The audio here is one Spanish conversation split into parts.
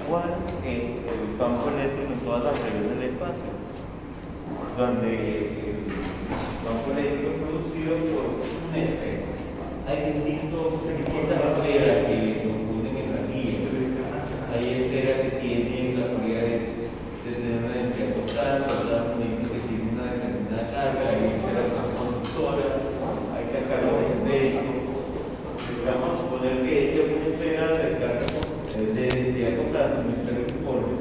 cuál es el campo eléctrico en todas las regiones del espacio, donde el campo eléctrico es producido por un efecto. Hay distintas esferas que nos ponen energía. Hay esferas que tienen las propiedades de tener una densidad constante, otras me dicen que tienen una determinada carga, hay esferas que son conductoras, hay cargadores esféricos. Vamos a suponer que esta es una esfera de carga de densidad constante, una esfera uniforme.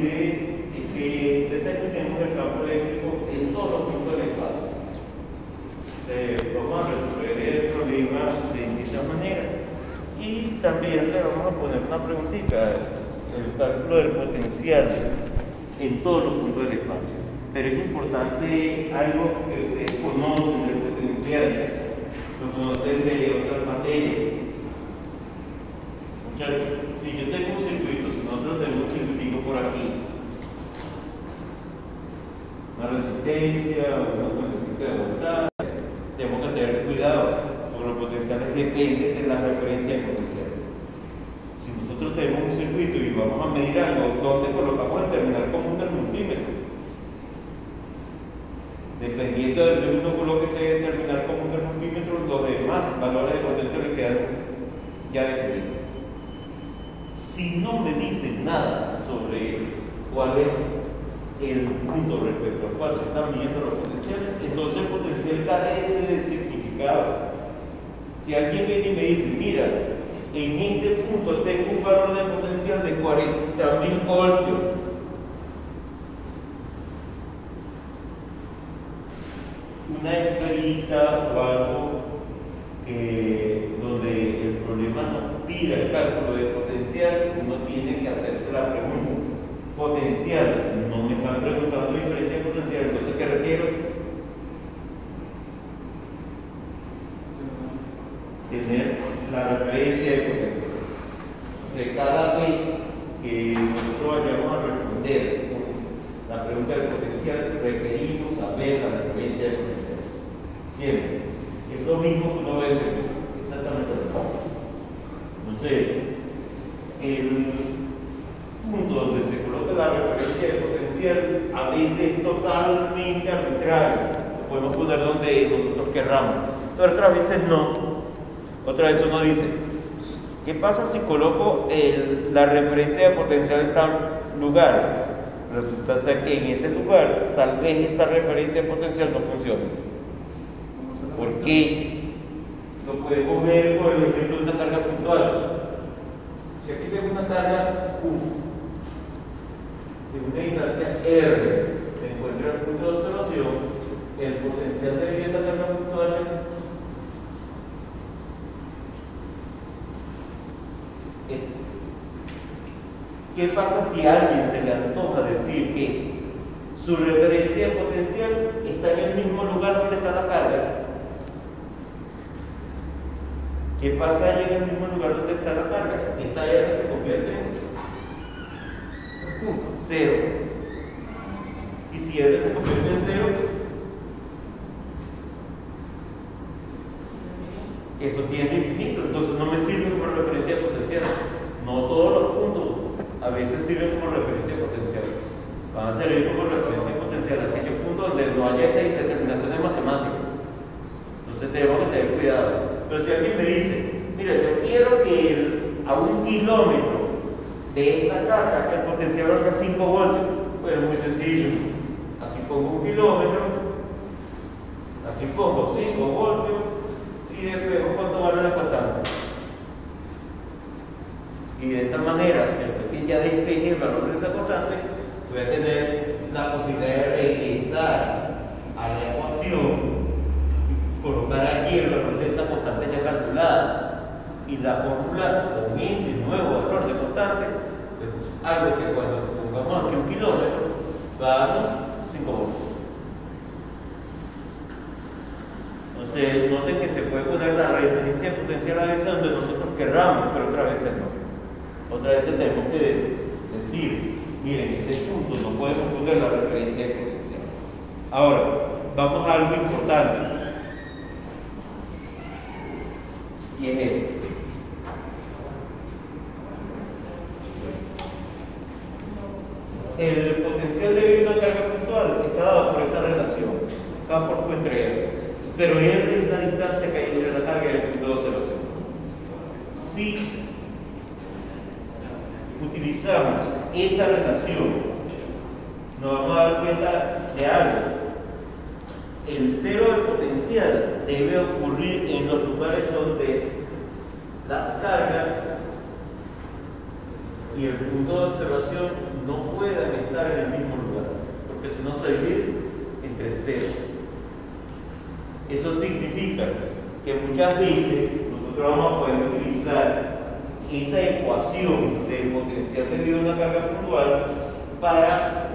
Que determinemos el campo eléctrico en todos los puntos del espacio. Vamos a resolver el problema de distintas maneras y también le vamos a poner una preguntita, el cálculo del potencial en todos los puntos del espacio. Pero es importante algo que ustedes conocen del potencial, lo conocen de otras materias. Muchachos, si yo tengo un circuito, si nosotros tenemos un circuito por aquí, una resistencia, una fuentecita de voltaje, tenemos que tener cuidado, porque los potenciales dependen de la referencia de potencial. Si nosotros tenemos un circuito y vamos a medir algo, ¿dónde colocamos el terminal común del multímetro? Dependiendo de donde uno coloque ese terminal común del multímetro, los demás valores de potencial quedan ya definidos. Si no me dicen nada sobre cuál es el punto respecto al cual se están midiendo los potenciales, entonces el potencial carece de significado. Si alguien viene y me dice, mira, en este punto tengo un valor de potencial de 40.000 voltios, una esferita o algo donde el problema nos pida el cálculo de potencial, uno tiene que hacerse la pregunta. Potencial, no me están preguntando diferencia de potencial, entonces ¿qué requiero? Tener la referencia de potencial. O sea, cada vez que nosotros vayamos a responder la pregunta del potencial, requerimos saber la referencia de potencial. Siempre. Es lo mismo que uno va a decir, exactamente lo mismo. Entonces, el punto donde se coloca la referencia de potencial a veces es totalmente arbitrario. Lo podemos poner donde nosotros querramos, pero otras veces no. Otra vez uno dice, ¿qué pasa si coloco la referencia de potencial en tal lugar? Resulta ser que en ese lugar tal vez esa referencia de potencial no funcione. ¿Por qué? Lo podemos ver por el ejemplo de una carga puntual. Si aquí tengo una carga Q de una distancia R, se encuentra el punto de observación, el potencial de esta carga puntual es. ¿Qué pasa si a alguien se le antoja decir que su referencia de potencial está en el mismo lugar donde está la carga? ¿Qué pasa allí en el mismo lugar donde está la carga? Esta R se convierte en cero. Y si R se convierte en cero, esto tiene infinito, entonces no me sirve como referencia de potencial. No todos los puntos a veces sirven como referencia de potencial. Van a servir como referencia de potencial aquellos puntos donde no haya esas determinaciones matemáticas. Entonces tenemos que tener cuidado. Pero si alguien me dice, mira, yo quiero que a 1 kilómetro de esta carga el potencial valga 5 voltios, pues es muy sencillo. Aquí pongo 1 kilómetro, aquí pongo 5 voltios y después cuánto vale la constante. Y de esa manera, después que ya despeje el valor de esa constante, voy a tener la posibilidad de regresar a la ecuación, colocar aquí el valor de esa constante ya calculada y la fórmula con ese nuevo valor de constante, pues algo que cuando pongamos aquí 1 kilómetro va a darnos 5 voltios. Entonces noten que se puede poner la referencia de potencial a veces donde nosotros querramos, pero otras veces no. Otras veces tenemos que decir, miren, ese punto no podemos poner la referencia Ahora, vamos a algo importante. Y es esto. El potencial de una carga puntual está dado por esa relación, K por entre R. Pero R es la distancia que hay entre la carga y el punto de observación. Si utilizamos esa relación, nos vamos a dar cuenta de algo. El cero de potencial debe ocurrir en los lugares donde las cargas y el punto de observación no puedan estar en el mismo lugar, porque si no se divide entre cero. Eso significa que muchas veces nosotros vamos a poder utilizar esa ecuación del potencial debido a una carga puntual para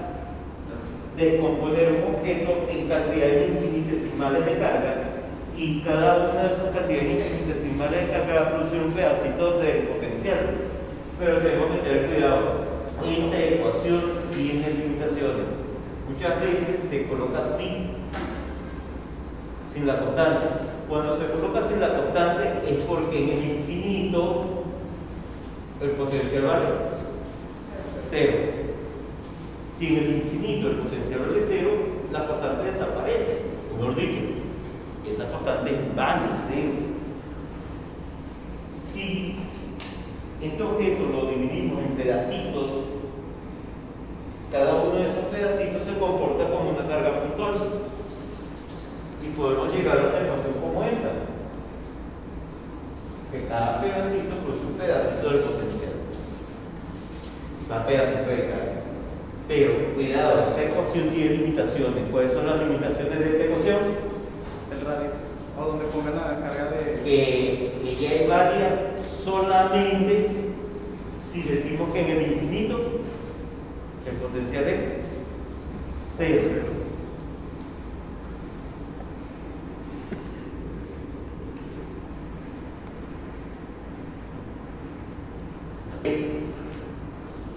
descomponer un objeto en cantidades infinitesimales de carga, y cada una de esas cantidades infinitesimales de carga va a producir un pedacito de potencial. Pero tenemos que tener cuidado. Esta ecuación tiene limitaciones. Muchas veces se coloca así, sin la constante. Cuando se coloca sin la constante es porque en el infinito el potencial vale cero. Si en el infinito el potencial vale cero, la constante desaparece. Mejor dicho, esa constante vale cero. Si este objeto lo dividimos en pedacitos, cada uno de esos pedacitos se comporta como una carga puntual y podemos llegar a una ecuación como esta, que cada pedacito produce un pedacito del potencial, cada pedacito de carga. Pero cuidado, esta ecuación tiene limitaciones. ¿Cuáles son las limitaciones de esta ecuación? El radio, o donde pongan la carga de... Ella es válida solamente si decimos que en el infinito el potencial es cero.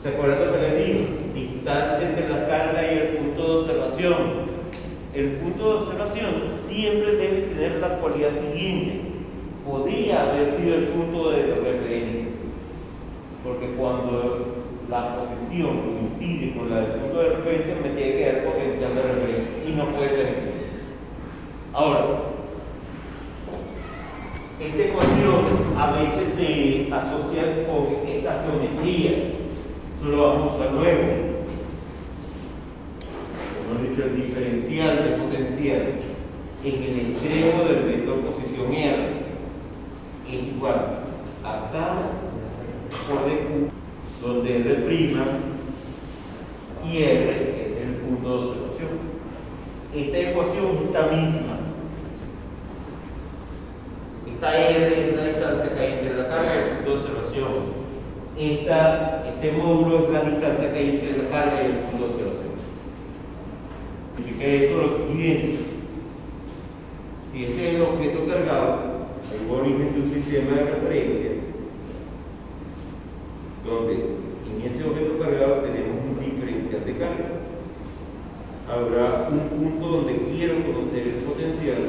¿Se acuerdan lo que les digo? Distancia entre la carga y el punto de observación. El punto de observación siempre debe tener la cualidad siguiente: podría haber sido el punto de referencia, porque cuando la posición coincide con la del punto de referencia me tiene que dar potencial de referencia y no puede ser infinito. Ahora, esta ecuación a veces se asocia con esta geometría. Esto lo vamos a usar luego. Hemos dicho el diferencial de potencial en el extremo del vector posición R es igual a K por dq, donde R' y R es el punto de observación. Esta ecuación es esta misma. Esta R es la distancia que hay entre la carga y el punto de observación. Este módulo es la distancia que hay entre la carga y el punto de observación. Significa eso lo siguiente: si este es el objeto cargado, hay un origen de un sistema de referencia donde en ese objeto cargado tenemos un diferencial de carga. Habrá un punto donde quiero conocer el potencial,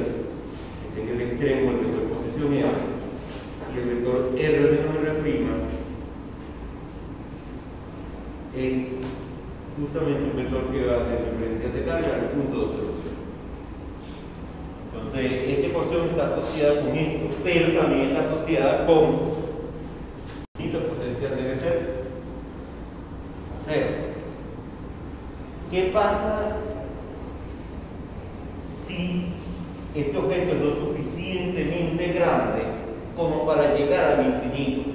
en el extremo del vector posición R, y el vector R menos R' es justamente un vector que va de diferencial de carga al punto de observación. Entonces, esta ecuación está asociada con esto, pero también está asociada con el potencial debe ser cero. ¿Qué pasa si este objeto es lo suficientemente grande como para llegar al infinito?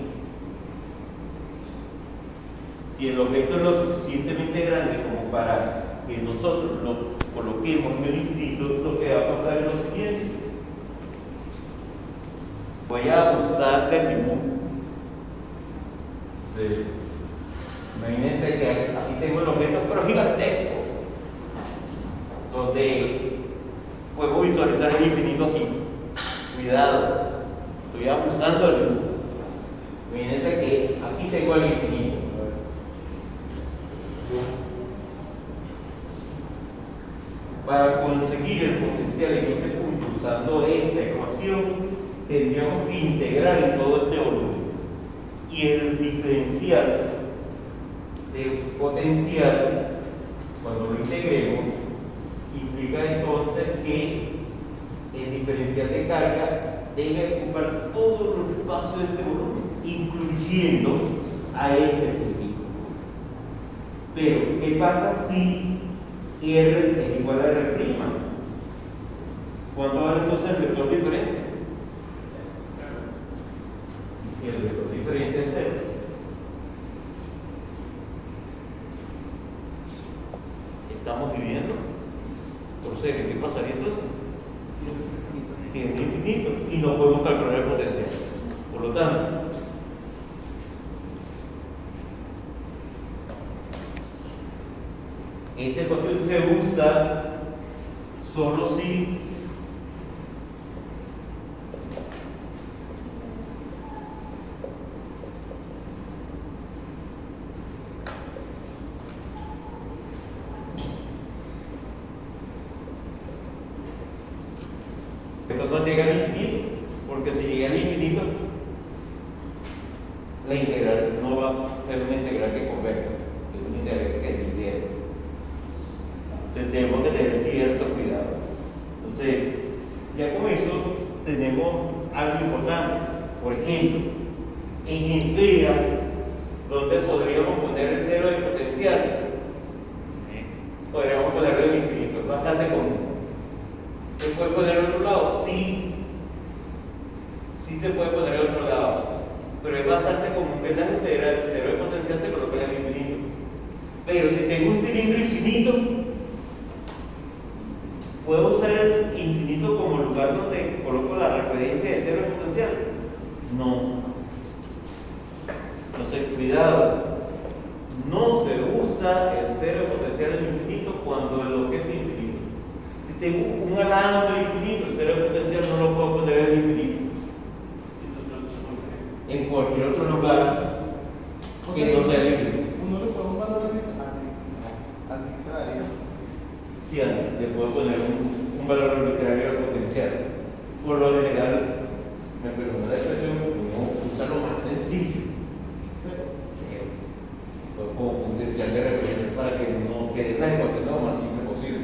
Si el objeto es lo suficientemente grande como para que nosotros lo coloquemos en el infinito, lo que va a pasar es lo siguiente: voy a usar del dibujo. Imagínense que aquí tengo el objeto pero gigantesco, donde puedo visualizar el infinito aquí. Cuidado, estoy abusando del dibujo. Imagínense que aquí tengo el infinito. para conseguir el potencial en este punto usando esta ecuación, tendríamos que integrar en todo este volumen. Y el diferencial de potencial, cuando lo integremos, implica entonces que el diferencial de carga debe ocupar todos los espacios de este volumen, incluyendo a este puntito. Pero, ¿qué pasa si R es igual a R'? ¿Cuánto vale entonces el vector de diferencia? Y si el vector de diferencia es 0, estamos dividiendo por 0. ¿Qué pasaría entonces? Tiene infinito y no podemos calcular el potencial. Por lo tanto, esa ecuación se usa solo si esto no llega al infinito, porque si llega al infinito, la integral no va a ser una integral que converja, es una integral que se integre. Entonces tenemos que tener cierto cuidado. Entonces, ya con eso tenemos algo importante. Por ejemplo, en esferas donde podríamos poner el cero de potencial, podríamos ponerlo en infinito, es bastante común. ¿Se puede poner al otro lado? Sí, sí se puede poner al otro lado, pero es bastante común que en las esferas el cero de potencial se coloque en el infinito. Pero si tengo un cilindro infinito, ¿puedo usar el infinito como lugar donde coloco la referencia de cero de potencial? No. Entonces, cuidado. No se usa el cero de potencial en el infinito cuando el objeto es infinito. Si tengo un alambre infinito, el cero de potencial no lo puedo poner en el infinito. En cualquier otro lugar que no sea el infinito. Uno le pone un valor arbitrario. Sí, le puedo poner un valor arbitrario al potencial. Por lo general, me pregunto la expresión, no usa lo más sencillo. Cero. Como potencial de referencia para que no quede la ecuación lo más simple posible.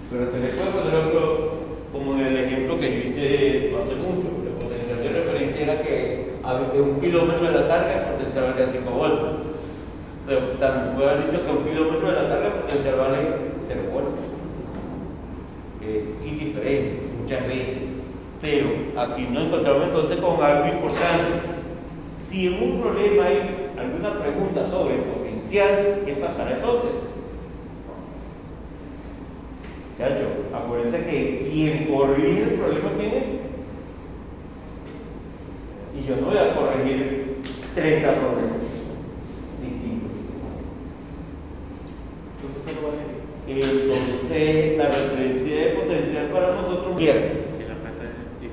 Pero se le puede poner otro, como en el ejemplo que yo hice no hace mucho. El potencial de referencia era que a 1 kilómetro de la carga el potencial valía 5 voltios. Pero también puede haber dicho que a 1 kilómetro de la carga el potencial vale 0 voltios. Indiferente muchas veces. Pero aquí nos encontramos entonces con algo importante. Si en un problema hay alguna pregunta sobre potencial, ¿qué pasará entonces? Chacho, acuérdense que quien corrige el problema tiene. Y yo no voy a corregir 30 problemas distintos. Entonces, la referencia de potencial para nosotros pierde.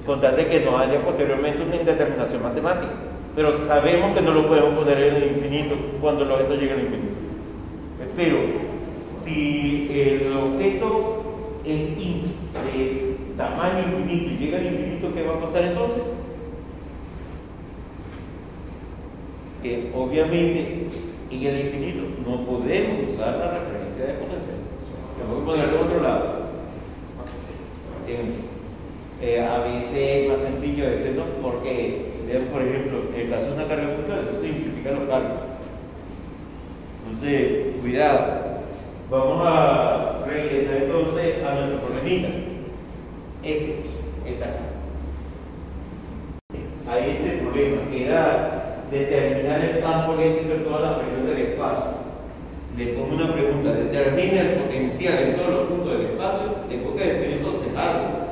Contarle que no haya posteriormente una indeterminación matemática. Pero sabemos que no lo podemos poner en el infinito cuando el objeto llega al infinito. Pero, si el objeto es de tamaño infinito y llega al infinito, ¿qué va a pasar entonces? Que obviamente en el infinito no podemos usar la referencia de potencial. Vamos a ponerlo en otro lado. A veces es más sencillo, a veces no, porque, por ejemplo, en el caso de una carga puntual, eso simplifica los cálculos. Entonces, cuidado. Vamos a regresar entonces a nuestro problemita. Está acá. A ese problema, que era determinar el campo eléctrico en todas las regiones del espacio. Le pongo una pregunta: determina el potencial en todos los puntos del espacio. Tengo que decir entonces algo.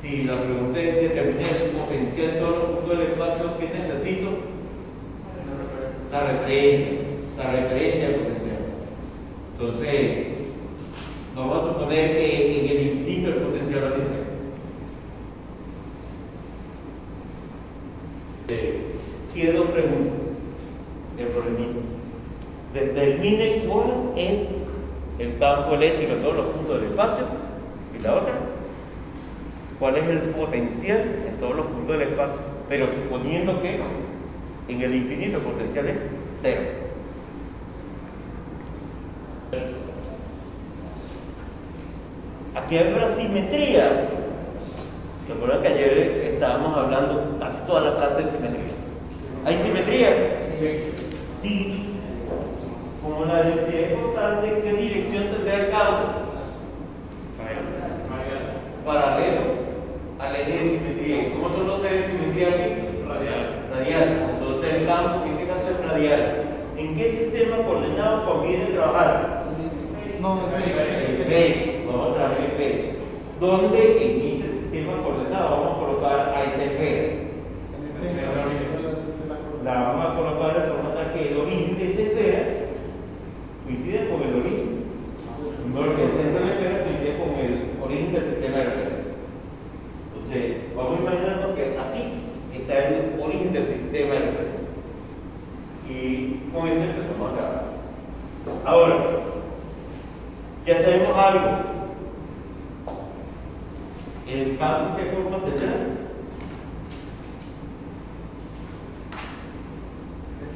Si la pregunta es determinar el potencial en todos los puntos del espacio, ¿qué necesito? La referencia al potencial. Entonces, vamos a suponer que en el infinito el potencial vale 0. Tiene dos preguntas. El problemito: determine cuál es el campo eléctrico en todos los puntos del espacio. Y la otra, ¿cuál es el potencial en todos los puntos del espacio? Pero suponiendo que en el infinito el potencial es 0. Aquí hay una simetría. ¿Se acuerdan que ayer estábamos hablando casi toda la clase de simetría? ¿Hay simetría? Sí. Como la densidad es constante, ¿qué dirección tendrá el campo? Paralelo al eje de simetría. ¿Cómo son los ejes de simetría aquí? Radial. Entonces el campo en este caso es radial. ¿En qué sistema coordenado conviene trabajar? No, Esférico. Vamos a trabajar en esférico. ¿Dónde en ese sistema coordenado vamos a colocar a esa esfera? La vamos a colocar de forma tal que el origen de esa esfera coincide con el origen. Porque el centro de la esfera coincide con el origen del sistema de referencia. Entonces, vamos imaginando que aquí está el origen del sistema de referencia. Y con eso empezamos a trabajar. Ahora, ya sabemos algo. ¿El campo qué forma tendrá?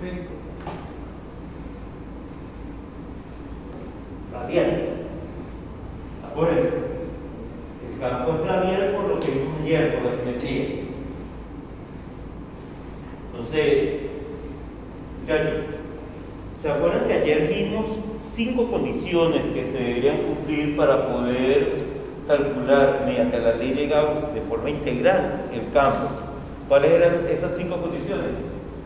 esférico. Radial. Por eso, el campo es radial por lo que vimos ayer, por la simetría. Entonces, ¿se acuerdan que ayer vimos 5 condiciones que se deberían cumplir para poder calcular mediante la ley de Gauss de forma integral el campo? ¿Cuáles eran esas 5 condiciones?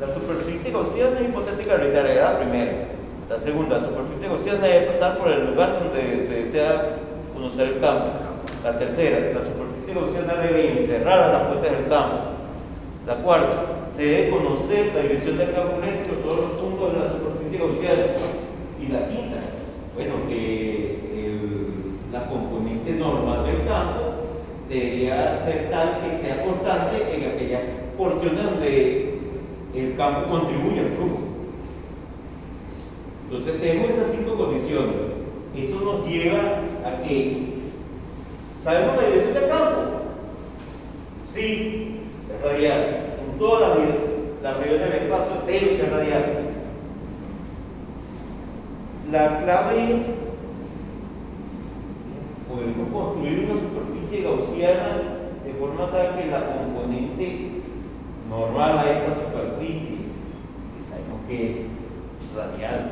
La superficie gaussiana es hipotética arbitrariedad, primera. La segunda, la superficie gaussiana debe pasar por el lugar donde se desea conocer el campo. La tercera, la superficie gaussiana debe encerrar a las fuentes del campo. La cuarta, se debe conocer la dirección del campo eléctrico en todos los puntos de la superficie gaussiana. Y la quinta, bueno, la componente normal del campo debería ser tal que sea constante en aquellas porciones donde el campo contribuye al flujo. Entonces tenemos esas 5 condiciones. Eso nos lleva a que ¿sabemos la dirección del campo? Sí, es radial. En todas las regiones del espacio debe ser radial. La clave es, podemos construir una superficie gaussiana de forma tal que la componente normal a esa superficie, que sabemos que es radial,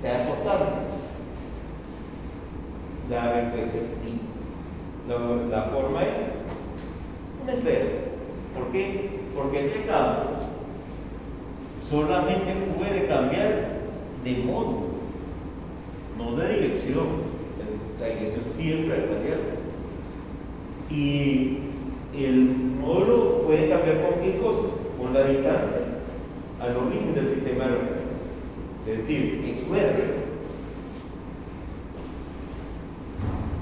sea constante. La respuesta es sí. La forma es una esfera. ¿Por qué? Porque este campo solamente puede cambiar de modo, no de dirección. La dirección siempre es radial. Y el módulo puede cambiar con qué cosa? Con la distancia al origen del sistema de referencia. Es decir, es su R.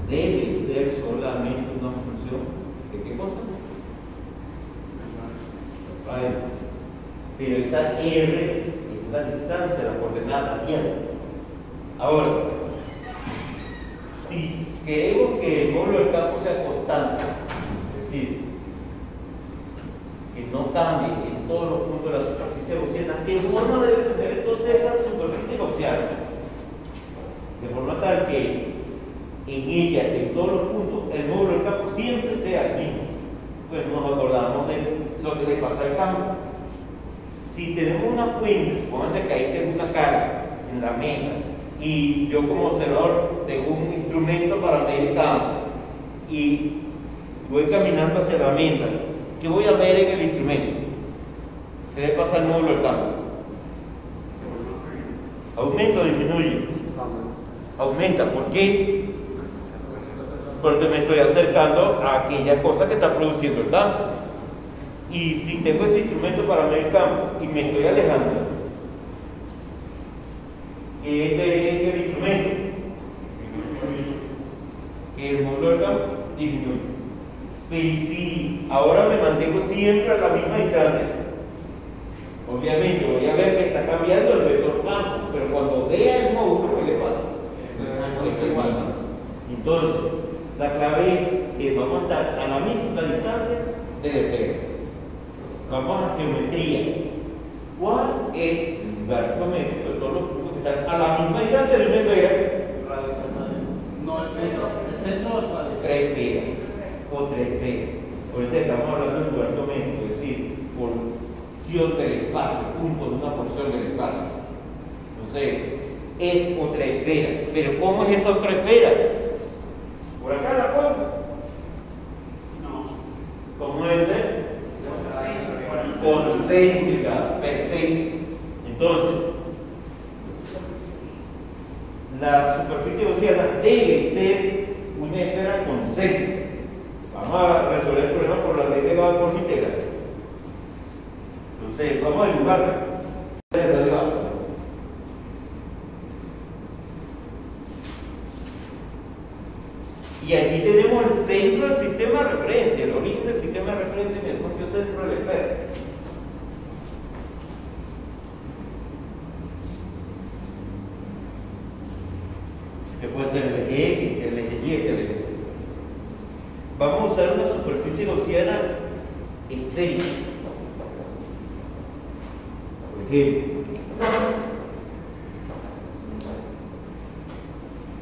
Debe ser solamente una función de qué cosa? Pero esa R es la distancia, la coordenada radial. Ahora, si queremos que el módulo del campo sea constante, es decir, que no cambie en todos los puntos de la superficie gaussiana, ¿qué forma debe tener entonces esa superficie gaussiana? De forma tal que en ella, en todos los puntos, el módulo del campo siempre sea el mismo. Pues nos acordamos de lo que le pasa al campo. Si tenemos una fuente, pónganse que ahí tengo una carga en la mesa y yo como observador tengo un instrumento para medir el campo y voy caminando hacia la mesa, ¿qué voy a ver en el instrumento? ¿Qué le pasa al módulo del campo? ¿Aumenta o disminuye? Aumenta. ¿Por qué? Porque me estoy acercando a aquella cosa que está produciendo el campo. Y si tengo ese instrumento para medir el campo y me estoy alejando, ¿qué es el instrumento? El módulo del campo disminuye. Pero si ahora me mantengo siempre a la misma distancia, obviamente voy a ver que está cambiando el vector campo, pero cuando vea el módulo, ¿qué le pasa? Entonces, la clave es que vamos a estar a la misma distancia del esfera. Vamos a geometría. ¿Cuál es el lugar geométrico de todos los puntos que están a la misma distancia de una esfera? No, el centro. El centro del radio. Otra esfera. Otra esfera. Por eso estamos hablando de lugar geométrico, es decir, porción del espacio, punto de una porción del espacio. Entonces, es otra esfera. Pero ¿cómo es esa otra esfera? ¿Por acá la pongo? No. ¿Cómo es? Concéntrica. Perfecto. Entonces, la superficie gaussiana debe ser una esfera concéntrica. Vamos a resolver el problema por la ley de Gauss por integral. Entonces, vamos a dibujarla. Y aquí tenemos el centro del sistema de referencia, el origen del sistema de referencia en el propio centro de la esfera. Que puede ser el eje X, el eje Y, el eje Z. Vamos a usar una superficie gaussiana esférica. Por ejemplo,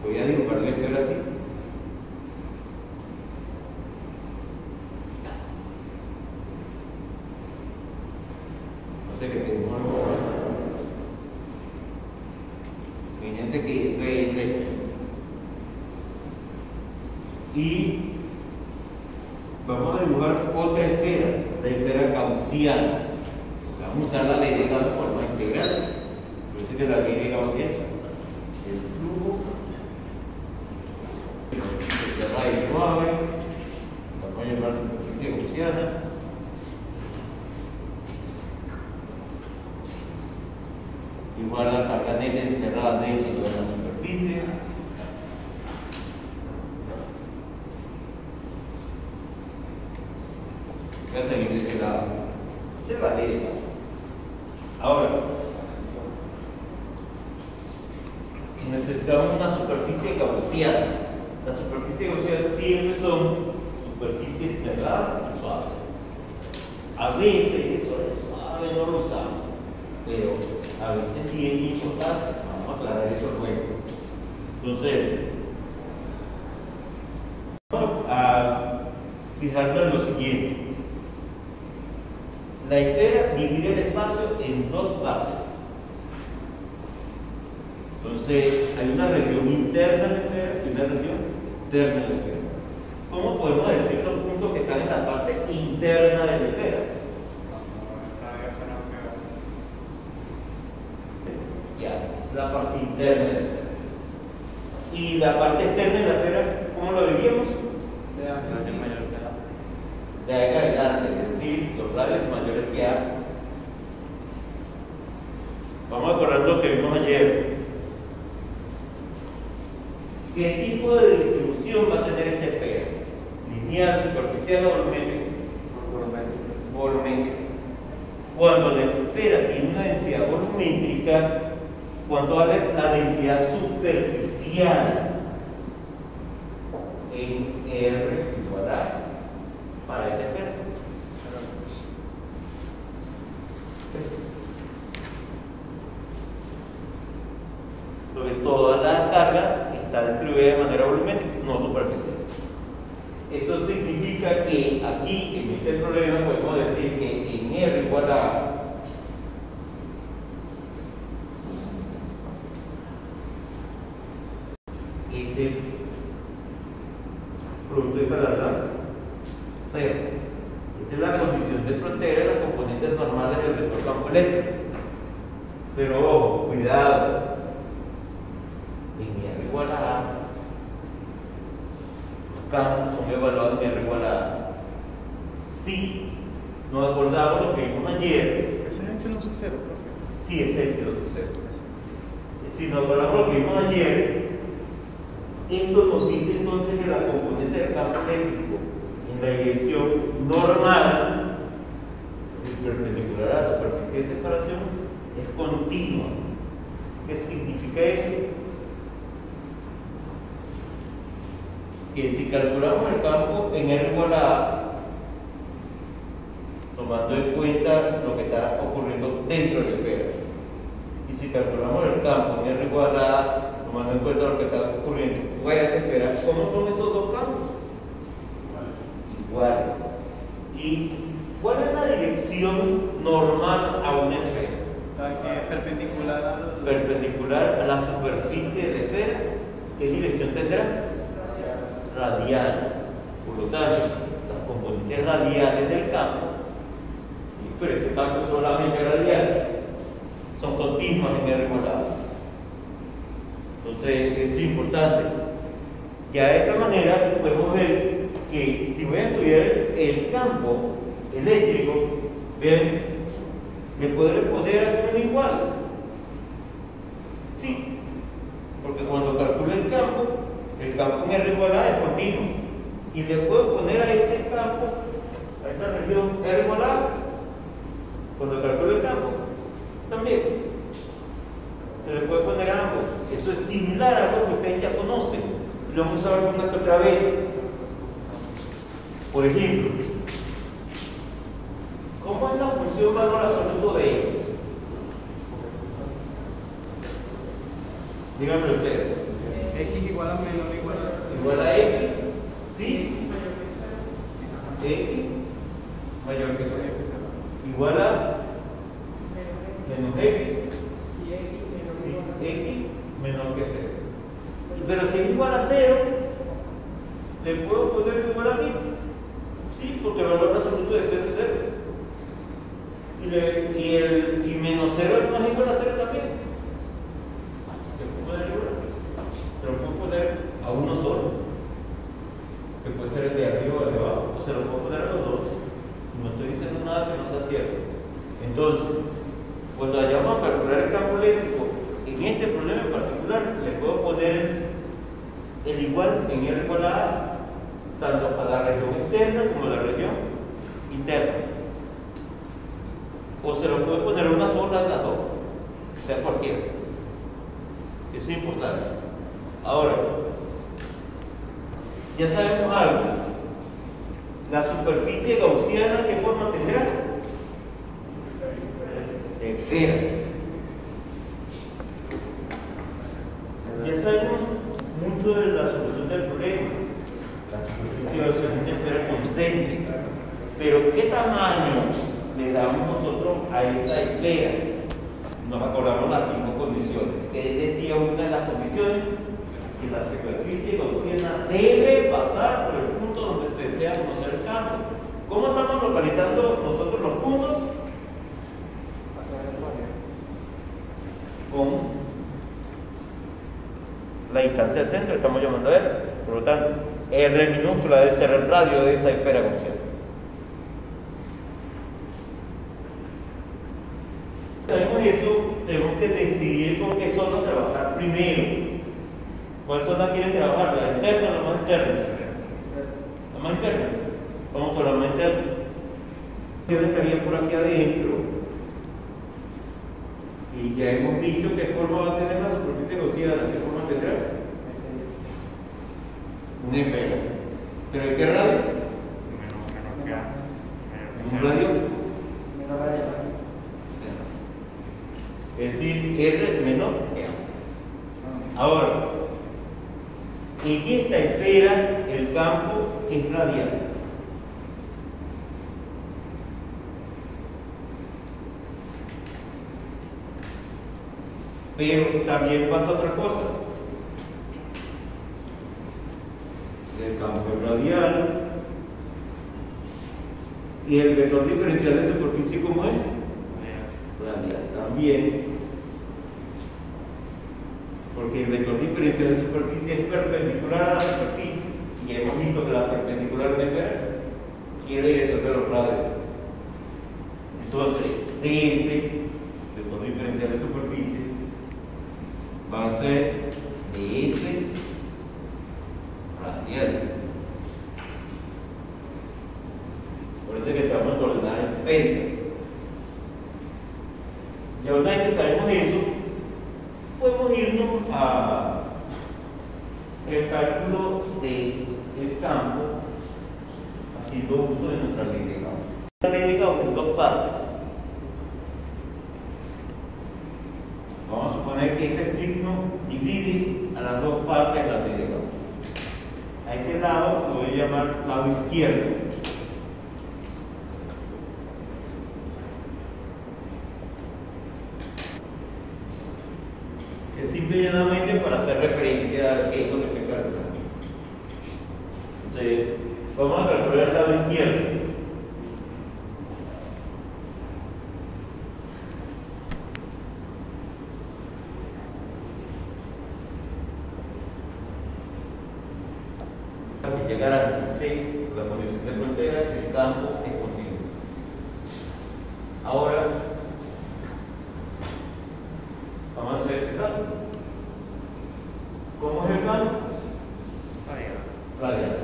voy a dibujar la esfera así. No sé qué tenemos algo. Fíjense que ese es el eje. Y vamos a dibujar otra esfera, la esfera gaussiana. Vamos a usar la ley de Gauss de forma integral. Por eso que la ley de Gauss es el flujo cerrada y suave. Vamos a llamar superficie gaussiana. Igual la carga neta encerrada dentro de la superficie. Voy a seguir de este lado. Esa es la ley de Gauss. Ahora, necesitamos una superficie gaussiana. Las superficies gaussianas siempre son superficies cerradas y suaves. A veces eso de suave no lo usamos, pero a veces tiene importancia. Vamos a aclarar eso luego. Entonces, vamos a fijarnos en lo siguiente. La esfera divide el espacio en dos partes. Entonces, hay una región interna de la esfera y una región externa de la esfera. ¿Cómo podemos decir los puntos que están en la parte interna de la esfera? Ya, es la parte interna de la esfera. Y la parte externa de la esfera, ¿cómo lo diríamos? De hacia el mayor que da. De acá adelante, es decir, los radios mayores que A. Vamos a acordar lo que vimos ayer. ¿Qué tipo de distribución va a tener esta esfera? ¿Lineal, superficial o volumétrica? Volumétrica. Cuando la esfera tiene una densidad volumétrica, ¿cuánto vale la densidad superficial? En R igual a para esa esfera. Porque toda la carga está distribuida de manera volumétrica, no superficial. Eso significa que aquí, en este problema, podemos decir que en R igual a ese producto de paralelo cero. Esta es la condición de frontera de las componentes normales del vector campo eléctrico. Pero ojo, cuidado. En R igual a A, los campos son evaluados en R igual a A. Si nos acordamos lo que vimos ayer. ¿Ese es Epsilon sub cero, profe? Sí, ese es el sub cero. Si nos acordamos lo que vimos ayer, esto nos dice entonces que la componente del campo eléctrico en la dirección normal, es decir, perpendicular a la superficie de separación, es continua. ¿Qué significa eso? que si calculamos el campo en R igual a A, tomando en cuenta lo que está ocurriendo dentro de la esfera, y si calculamos el campo en R igual a A, tomando en cuenta lo que está ocurriendo fuera de la esfera, ¿cómo son esos dos campos? Iguales. ¿Y cuál es la dirección normal a una esfera? Perpendicular a la superficie de la esfera. ¿Qué dirección tendrá? Radial. Por lo tanto, las componentes radiales del campo, pero este campo es solamente radial, son continuas en R igual a A. Entonces, eso es importante. Ya de esta manera podemos ver que si voy a estudiar el campo eléctrico, vean, le podré poner a un igual. Sí, porque cuando calculo el campo en R igual a A es continuo. Y le puedo poner a este campo, a esta región R igual a A, cuando calculo el campo, también. Se le puede poner a ambos. Eso es similar a lo que ustedes ya conocen. Lo vamos a ver una que otra vez. Por ejemplo, ¿cómo es la función valor absoluto de ellos? Díganme ustedes. X igual a menor igual a... Igual a X, ¿sí? X mayor que 0. Igual a menos X. X menor que 0. Pero si es igual a 0, le puedo poner igual a mí. Sí, porque el valor absoluto de 0 es 0. Y menos 0 no es igual a 0 también. Le puedo poner igual a mí. Se lo puedo poner a uno solo, que puede ser el de arriba o el de abajo, o se lo puedo poner a los dos. No estoy diciendo nada que no sea cierto. Entonces, cuando vayamos a calcular el campo eléctrico, en este problema en particular, le puedo poner el igual en R igual a A, tanto a la región externa como a la región interna. O se lo puedo poner una sola a las dos, o sea, cualquiera. Eso es importante. Ahora, ya sabemos algo. La superficie gaussiana, ¿qué forma tendrá? De esfera. Ya sabemos mucho de la solución del problema. La superficie gaussiana es una esfera concéntrica. Pero ¿qué tamaño le damos nosotros a esa esfera? Nos acordamos las 5 condiciones. ¿Qué decía una de las condiciones? Que la superficie gaussiana debe pasar por el punto donde se desea conocer el campo. ¿Cómo estamos localizando nosotros los puntos? Con la distancia del centro, estamos llamando a R. Por lo tanto, R minúscula debe ser el radio de esa esfera gaussiana. Sabemos eso, tenemos que decidir con qué zona trabajar primero. ¿Cuál zona quieren trabajar? ¿La interna o la más interna? La más interna. Vamos con la más interna. Estaría por aquí adentro. Y ya hemos dicho qué forma va a tener la superficie gaussiana. ¿Qué forma tendrá? Una esfera. ¿Pero en qué radio? ¿En un radio? Es decir, R es menor que A. Ahora, en esta esfera el campo es radial. Pero también pasa otra cosa. El campo es radial. ¿Y el vector diferencial de superficie cómo es? Radial también. Porque el vector diferencial de superficie es perpendicular a la superficie. Y hemos visto que la perpendicular de esfera quiere dirección de los radios. Entonces, ds, vector diferencial de superficie, va a ser ds radial. Por eso es que estamos en coordenadas esféricas. Ya una vez que sabemos eso, podemos irnos a el cálculo de campo haciendo uso de nuestra ley de Gauss. La ley de Gauss en dos partes. Vamos a suponer que este signo divide a las dos partes de la ley de Gauss. A este lado lo voy a llamar lado izquierdo. Es simple y llanamente para hacer referencia a qué es lo que estoy calculando. Entonces, vamos a calcular el lado izquierdo. Que garantice la condición de frontera que el campo es continuo. Ahora vamos a hacer ese cálculo. ¿Cómo es el campo? Radial.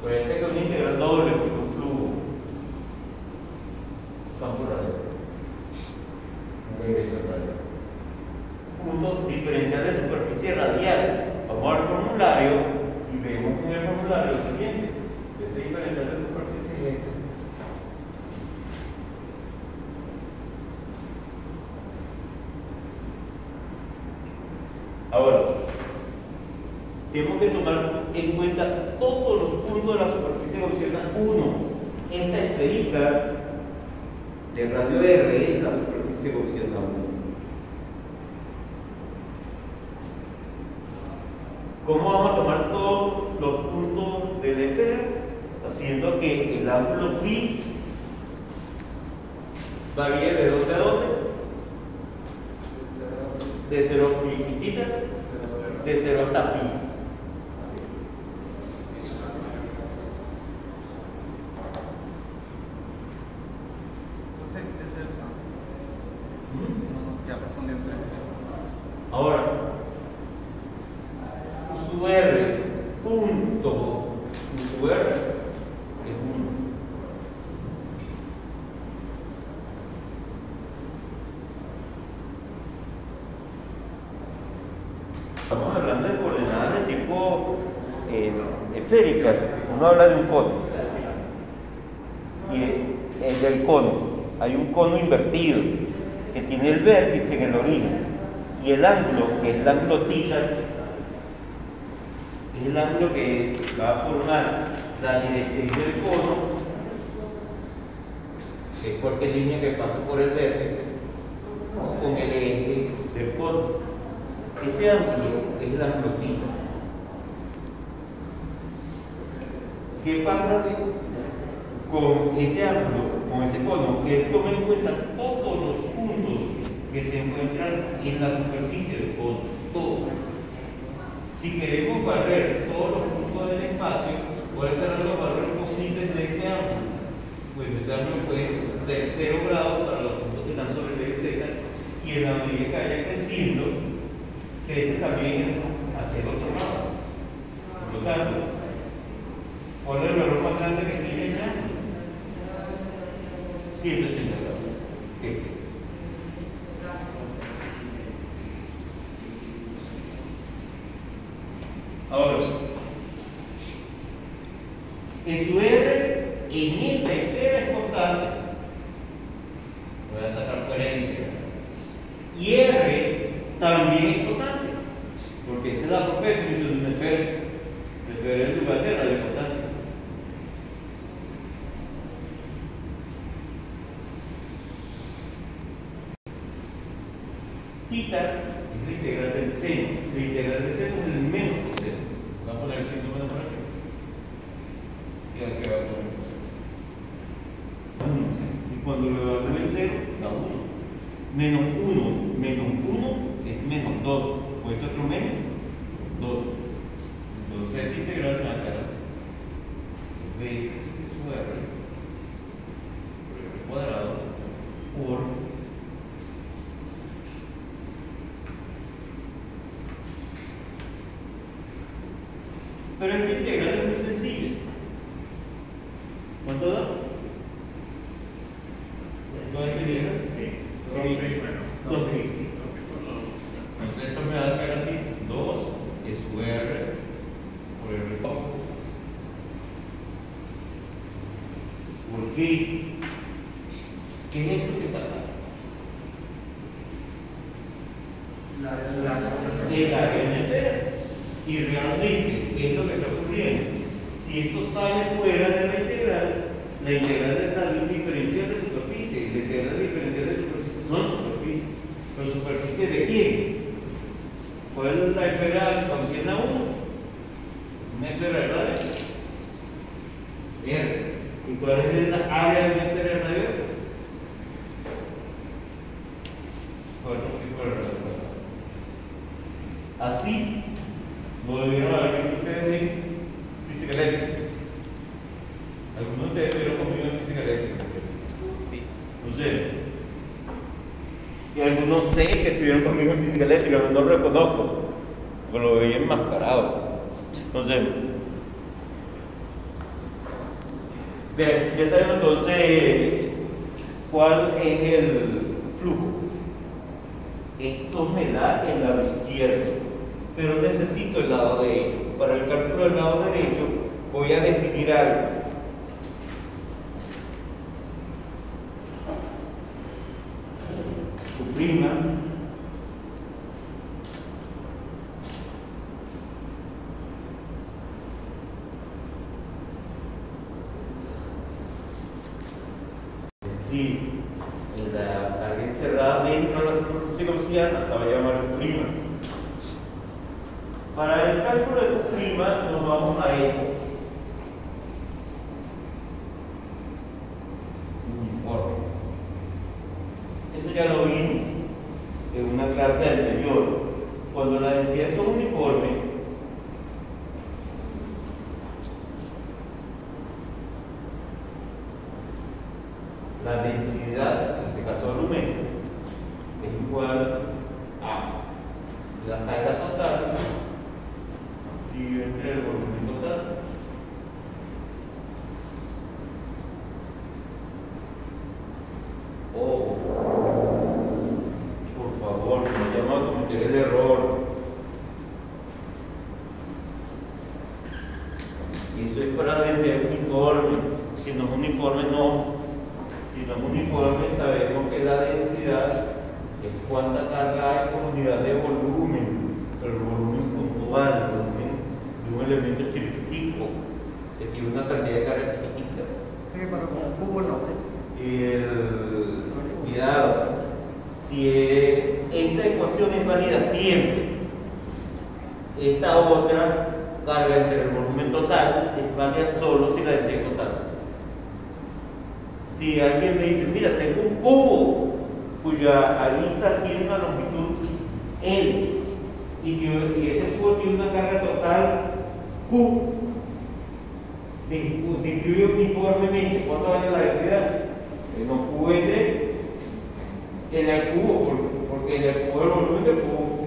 Pues este que es una integral doble, que es un flujo. Campo radial. Regresión radial. Punto diferencial de superficie radial. Vamos al formulario. Y vemos en el formulario lo siguiente: ese diferencial de superficie es este. Ahora, tenemos que tomar en cuenta todos los puntos de la superficie gaussiana 1. Esta esférica de radio R es la superficie gaussiana 1. ¿Cómo vamos a tomar todos los puntos de la esfera? Haciendo que el ángulo phi varíe de dónde a dónde. De 0 pi, de 0 hasta pi. Ahora, su R punto, su R es 1. Estamos hablando de coordenadas de tipo esférica. Uno habla de un cono. Y es del cono. Hay un cono invertido que tiene el vértice en el origen. Y el ángulo, que es el ángulo θ, es el ángulo que va a formar la directriz del cono, que es cualquier línea que pasa por el vértice, con el eje del cono. Ese ángulo es el ángulo θ. ¿Qué pasa con ese ángulo, con ese cono? Que tome en cuenta todos los puntos que se encuentran en la superficie del cono, todos. Si queremos barrer todos los puntos del espacio, ¿cuáles serán los valores posibles de ese ángulo? Pues ese ángulo puede ser 0 grados para los puntos que están sobre el eje Z, y en la medida que vaya creciendo, se hace también hacia el otro lado. Por lo tanto, ¿cuál es el valor más grande que tiene ese ángulo? 180 grados. Este. Ahora, en su R, en esa esfera es constante. Voy a sacar fuera el integral. Y R también es constante, porque esa es la propia definición de una esfera. La esfera es el lugar de radio constante. Θ es la integral del seno. La integral del seno es el menos coseno. Vamos a poner el signo menos por aquí. Y aquí va a poner coseno. 1. Y cuando le evalúe el cero, da 1. Menos 1 es menos 2. ¿Puesto otro menos? 2. Entonces esta integral me va a quedar así. Veces su R cuadrado por pero esta integral es muy sencilla. ¿Cuánto da? ¿Cuánto hay que llegar? 2pi. Entonces esto me va a quedar así, 2 es su R por R. ¿Qué es esto que está acá? El área de entera. Y realmente, ¿qué es lo que está ocurriendo? Si esto sale fuera de la integral es la diferencial de superficie. Y la integral diferencial de superficie son superficies. ¿Pero superficie de quién? ¿Cuál es la esfera consciente a 1? Una esfera de radio. Bien. ¿Y cuál es la área de una esfera de radio? Así lo debieron haber visto ustedes en física eléctrica. Algunos de ustedes estuvieron conmigo en física eléctrica. Sí. No sé. Y algunos sé que estuvieron conmigo en física eléctrica, pero no lo reconozco, porque lo veía enmascarado. Entonces, bien, ya sabemos entonces cuál es el flujo. Esto me da el lado izquierdo, pero necesito el lado derecho. Para el cálculo del lado derecho voy a definir algo. Su prima sí, en la área encerrada dentro de la superficie gaussiana la voy a llamar prima. Para el cálculo de tu prima nos vamos a esto. Uniforme. Eso ya lo vimos en una clase anterior. Cuando la densidad son uniformes, la densidad, en este caso volumétrica, es igual a la carga total dividido entre el volumen total. Oh, por favor, no llamo a cometer el error. Y eso es para la densidad uniforme. Si no es uniforme, no. Si no es uniforme, sabemos que la densidad es cuánta carga hay por unidad de volumen, el volumen puntual, el volumen de un elemento chiquitico, que tiene una cantidad de carga chiquitita. Sí, pero con el cubo no. Cuidado, si esta ecuación es válida siempre, esta otra carga entre el volumen total es válida solo si la densidad es total. Si alguien me dice, mira, tengo un cubo cuya arista tiene una longitud L y ese cubo tiene una carga total Q, distribuye uniformemente, ¿cuánto vale la densidad? No Q entre en el cubo, porque en el cubo el volumen del cubo.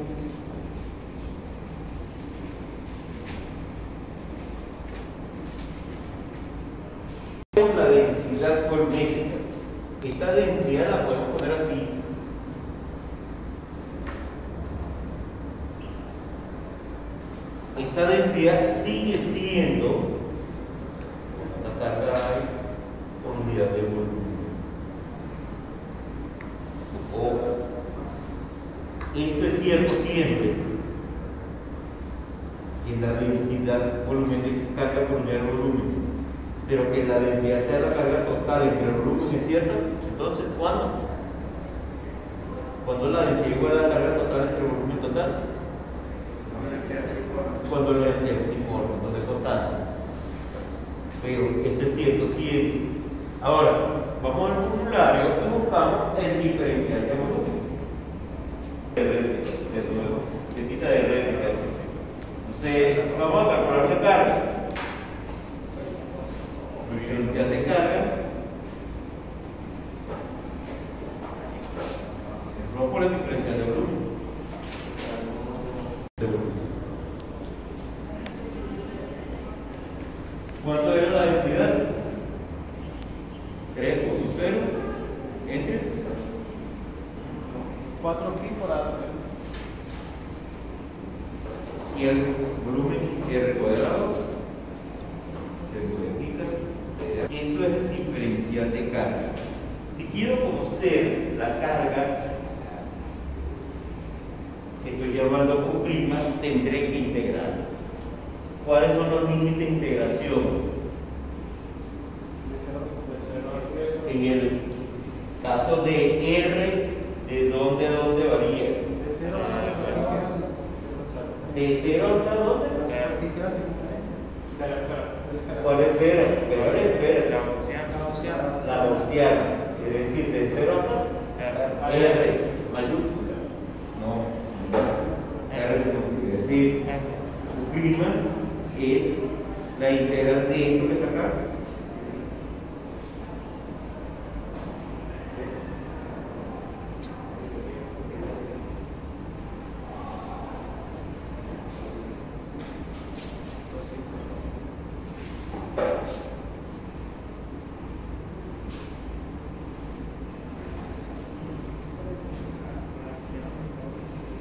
La densidad volumétrica. Esta densidad la podemos poner así. Esta densidad sigue siendo la carga por unidad de volumen. Esto es cierto siempre. Que la densidad volumétrica carga por unidad de volumen. Pero que la densidad sea la carga total entre el volumen, ¿es cierto? Entonces, ¿cuándo? ¿Cuándo la densidad es igual a la carga total entre el volumen total? Cuando la densidad es uniforme, cuando es constante. Pero esto es cierto siempre. Ahora, vamos al formulario y buscamos el diferencial de volumen. Eso luego, necesita de réplica. Entonces, vamos a calcular la carga. Diferencial de carga. Vamos por el diferencial de volumen. ¿Cuánto era la densidad? 3 por su 0 entre 4 pi por A3. y el volumen R cuadrado se multiplica. esto es el diferencial de carga. Si quiero conocer la carga que estoy llamando Q', tendré que integrar. ¿Cuáles son los límites de integración? En el caso de R, ¿de dónde a dónde varía? De 0 a la superficial. ¿De 0 hasta dónde? La superficial circunferencia. ¿Cuál esfera? ¿Pero cuál esfera? La La gaussiana. Es decir, de 0 hasta R mayúscula. No. R mayúscula. Es decir, Q' es la integral de esto que está acá.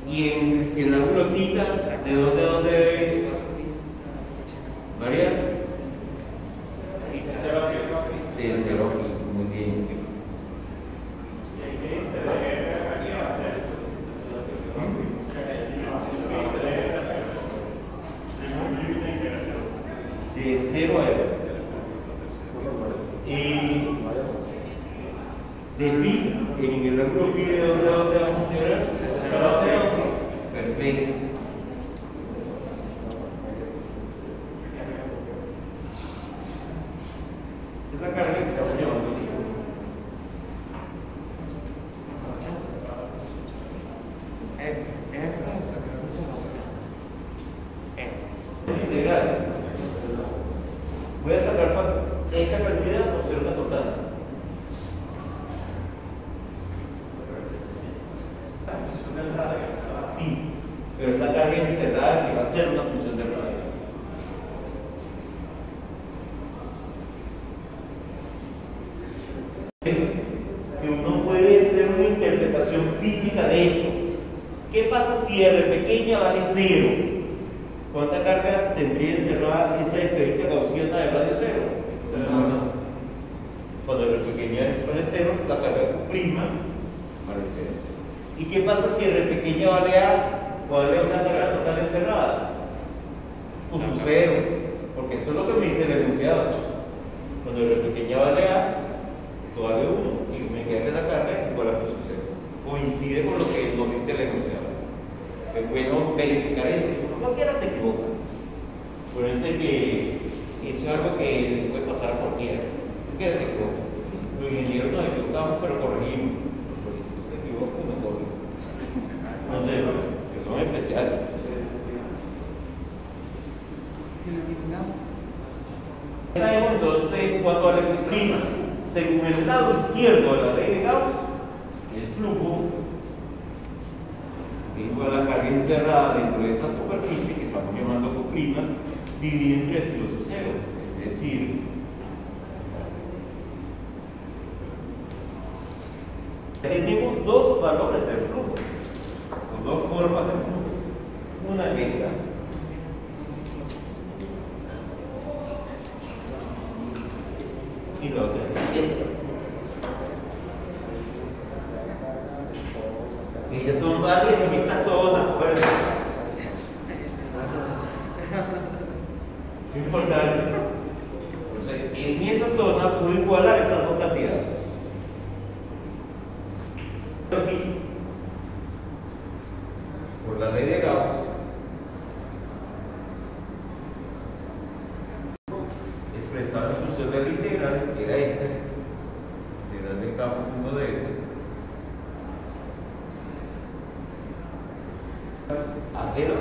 Y en la glotita, ¿de dónde a dónde varía? De 0 aquí, muy bien. De 0 a R. Y de pi, en el ángulo pi, ¿de dónde a dónde vamos a integrar? Perfecto. Es la carga que estamos llevando aquí. Integral. Voy a sacar esta cantidad por ser una total. Sí, pero es la carga encerrada que va a ser una función de radio. Que uno puede hacer una interpretación física de esto. ¿Qué pasa si R pequeña vale 0? ¿Cuánta carga tendría encerrada esa esférica gaussiana de radio 0? No. Cuando R pequeña vale 0, la carga Q' vale 0. ¿Y qué pasa si R pequeña vale A? ¿Cuál es la carga total encerrada? Pues un 0, porque eso es lo que me dice el enunciado. Cuando R pequeña vale A, esto vale 1, y me queda la carga igual a su 0. Coincide con lo que nos dice el enunciado. Es bueno verificar eso, cualquiera se equivoca. Acuérdense que eso es algo que le puede pasar a cualquiera. Cualquiera se equivoca. Los ingenieros nos equivocamos, pero corregimos. Los se equivocan, nos corrigen. Entonces, que son especiales. Sabemos entonces cuánto vale Q'. Según el lado izquierdo de la ley de Gauss, el flujo es igual a la carga encerrada dentro de esta superficie que estamos llamando Q', dividido entre sí los ceros. Es decir, tenemos dos valores del flujo, o dos formas del flujo. Una es esta. Y la otra es esta. Ellas son válidas en esta zona, acuérdense. Es importante. Entonces, en esa zona puedo igualar esas dos cantidades. Aquí, por la ley de Gauss, expresar la función de la integral, que era esta, integral del campo 1 de S, a G2.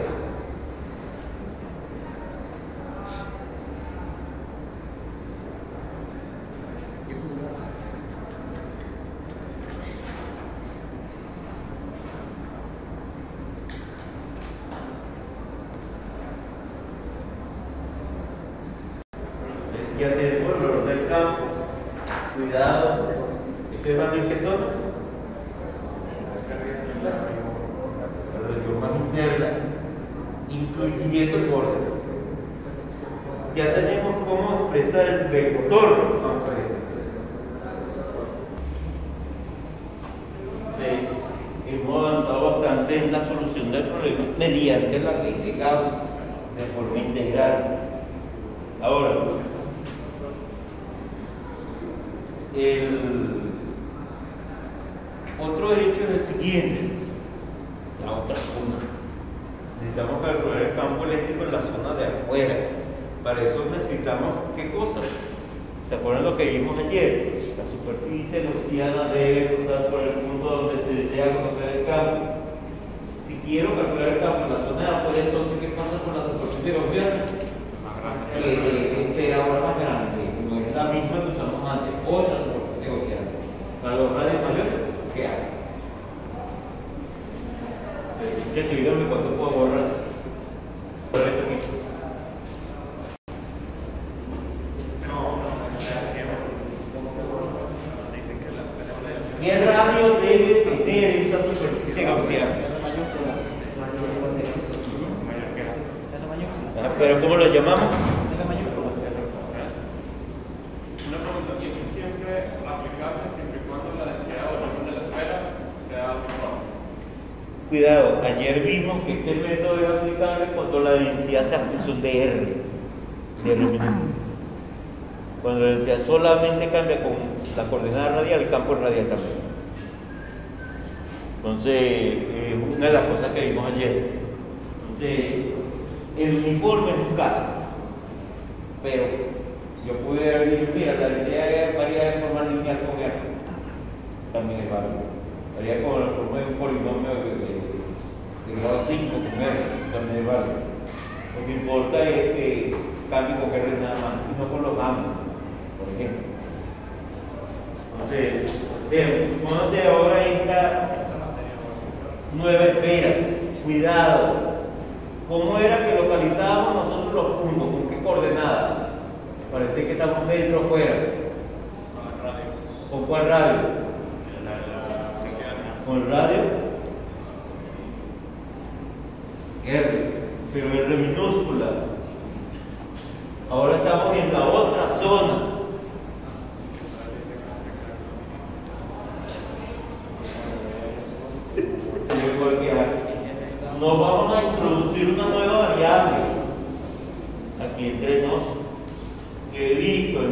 Ya tenemos el valor del campo. Cuidado, ¿ustedes van en qué zona? La región más interna, incluyendo el borde. Ya tenemos cómo expresar el vector. Sí, hemos avanzado bastante en la solución del problema mediante la ley de Gauss de forma integral. Ahora, el otro hecho es el siguiente: la otra zona. Necesitamos calcular el campo eléctrico en la zona de afuera. Para eso necesitamos, ¿qué cosas? ¿Se acuerdan lo que vimos ayer? La superficie gaussiana debe cruzar por el punto donde se desea conocer el campo. Si quiero calcular el campo en la zona de afuera, entonces ¿qué pasa con la superficie gaussiana? Que debe ser ahora más grande, no es la misma que usamos antes, otra superficie gaussiana. Para los radios mayores, ¿qué hay? Ya te díganme cuánto puedo borrar. Por esto aquí. ¿Qué radio debe tener esa superficie gaussiana? ¿Pero cómo lo llamamos? Una pregunta, ¿y es siempre aplicable siempre y cuando la densidad o el volumen de la esfera sea uniforme? Cuidado, ayer vimos que este método es aplicable cuando la densidad sea función de R, de R minúscula. Cuando la densidad solamente cambia con la coordenada radial, el campo radial también. Entonces, una de las cosas que vimos ayer. Entonces, el uniforme es un caso, pero yo pude haber dicho, mira, la densidad varía de forma lineal con R, también es válido. Varía con la forma de un polinomio de grado 5 con R, también es válido. Lo que importa es que cambie con R nada más, y no con los ángulos, por ejemplo. Entonces, bien, vamos a hacer ahora esta nueva esfera. Cuidado. ¿Cómo era que localizábamos nosotros los puntos? ¿Con qué coordenadas? Parece que estamos metros fuera. ¿Con cuál radio? ¿Con el radio? R, pero R minúscula. Ahora estamos en la otra zona. Nos vamos a introducir una nueva variable aquí entre nos que he visto en